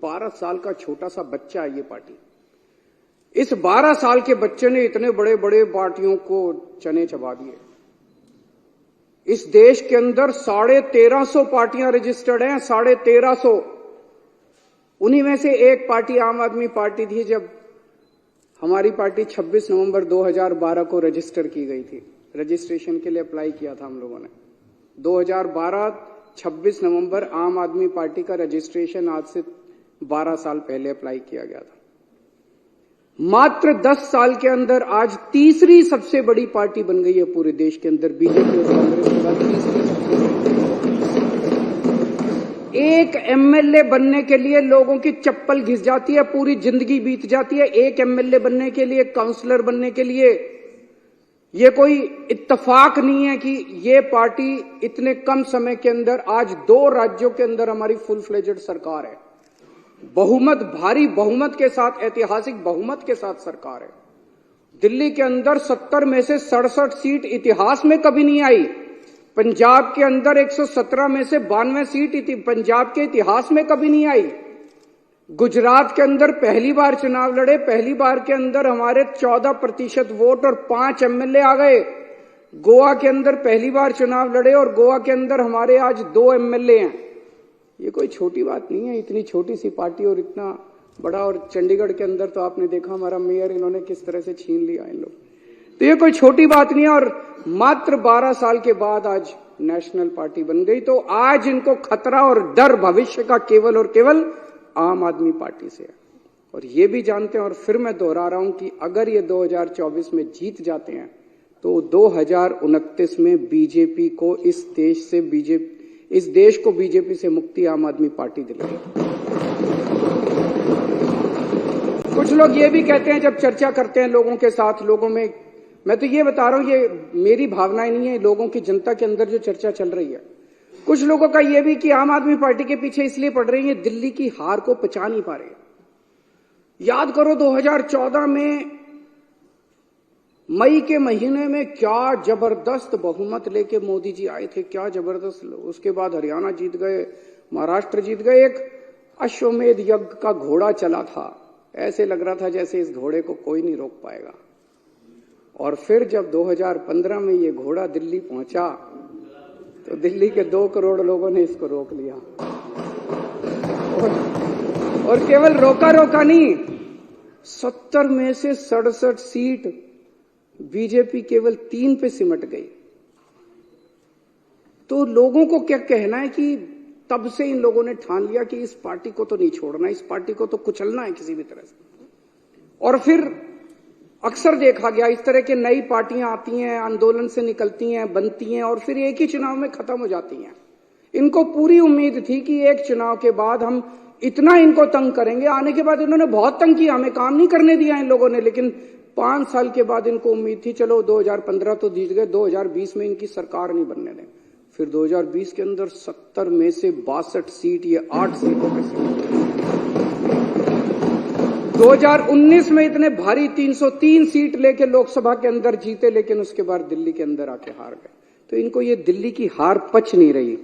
12 साल का छोटा सा बच्चा है ये पार्टी। इस 12 साल के बच्चे ने इतने बड़े बड़े पार्टियों को चने चबा दिए। इस देश के अंदर 1350 पार्टियां रजिस्टर्ड हैं, 1350। उन्हीं में से एक पार्टी आम आदमी पार्टी थी। जब हमारी पार्टी 26 नवंबर 2012 को रजिस्टर की गई थी, रजिस्ट्रेशन के लिए अप्लाई किया था हम लोगों ने 2012 26 नवंबर आम आदमी पार्टी का रजिस्ट्रेशन आज से 12 साल पहले अप्लाई किया गया था। मात्र 10 साल के अंदर आज तीसरी सबसे बड़ी पार्टी बन गई है पूरे देश के अंदर। बीजेपी और कांग्रेस के बाद तीसरी सबसे बड़ी। एक एमएलए बनने के लिए लोगों की चप्पल घिस जाती है, पूरी जिंदगी बीत जाती है एक एमएलए बनने के लिए, काउंसलर बनने के लिए। ये कोई इत्तेफाक नहीं है कि ये पार्टी इतने कम समय के अंदर आज 2 राज्यों के अंदर हमारी फुल फ्लेजेड सरकार है। बहुमत, भारी बहुमत के साथ, ऐतिहासिक बहुमत के साथ सरकार है। दिल्ली के अंदर 70 में से 67 सीट इतिहास में कभी नहीं आई। पंजाब के अंदर 117 में से 92 सीट पंजाब के इतिहास में कभी नहीं आई। गुजरात के अंदर पहली बार चुनाव लड़े, पहली बार के अंदर हमारे 14% वोट और 5 एमएलए आ गए। गोवा के अंदर पहली बार चुनाव लड़े और गोवा के अंदर हमारे आज 2 एमएलए हैं। ये कोई छोटी बात नहीं है, इतनी छोटी सी पार्टी और इतना बड़ा। और चंडीगढ़ के अंदर तो आपने देखा हमारा मेयर इन्होंने किस तरह से छीन लिया इन लोग। तो ये कोई छोटी बात नहीं है। और मात्र 12 साल के बाद आज नेशनल पार्टी बन गई। तो आज इनको खतरा और डर भविष्य का केवल और केवल आम आदमी पार्टी से है। और ये भी जानते हैं, और फिर मैं दोहरा रहा हूं कि अगर ये 2024 में जीत जाते हैं तो 2029 में बीजेपी को इस देश को बीजेपी से मुक्ति आम आदमी पार्टी दिलाएगी। कुछ लोग ये भी कहते हैं जब चर्चा करते हैं लोगों के साथ, लोगों में, मैं तो ये बता रहा हूं, ये मेरी भावनाएं नहीं है, लोगों की, जनता के अंदर जो चर्चा चल रही है। कुछ लोगों का यह भी कि आम आदमी पार्टी के पीछे इसलिए पड़ रही है, दिल्ली की हार को पचा नहीं पा रहे। याद करो 2014 में मई के महीने में क्या जबरदस्त बहुमत लेके मोदी जी आए थे, क्या जबरदस्त। उसके बाद हरियाणा जीत गए, महाराष्ट्र जीत गए। एक अश्वमेध यज्ञ का घोड़ा चला था, ऐसे लग रहा था जैसे इस घोड़े को कोई नहीं रोक पाएगा। और फिर जब 2015 में ये घोड़ा दिल्ली पहुंचा तो दिल्ली के 2 करोड़ लोगों ने इसको रोक लिया। और केवल रोका नहीं, 70 में से 67 सीट बीजेपी केवल 3 पे सिमट गई। तो लोगों को क्या कहना है कि तब से इन लोगों ने ठान लिया कि इस पार्टी को तो नहीं छोड़ना, इस पार्टी को तो कुचलना है किसी भी तरह से। और फिर अक्सर देखा गया इस तरह की नई पार्टियां आती हैं, आंदोलन से निकलती हैं, बनती हैं और फिर एक ही चुनाव में खत्म हो जाती हैं। इनको पूरी उम्मीद थी कि एक चुनाव के बाद हम इतना इनको तंग करेंगे। आने के बाद इन्होंने बहुत तंग किया, हमें काम नहीं करने दिया इन लोगों ने। लेकिन 5 साल के बाद इनको उम्मीद थी चलो 2015 तो जीत गए, 2020 में इनकी सरकार नहीं बनने दें। फिर 2020 के अंदर 70 में से 62 सीट, ये 8 सीटों पे से 2019 में इतने भारी 303 सीट लेके लोकसभा के अंदर जीते, लेकिन उसके बाद दिल्ली के अंदर आके हार गए। तो इनको ये दिल्ली की हार पच नहीं रही।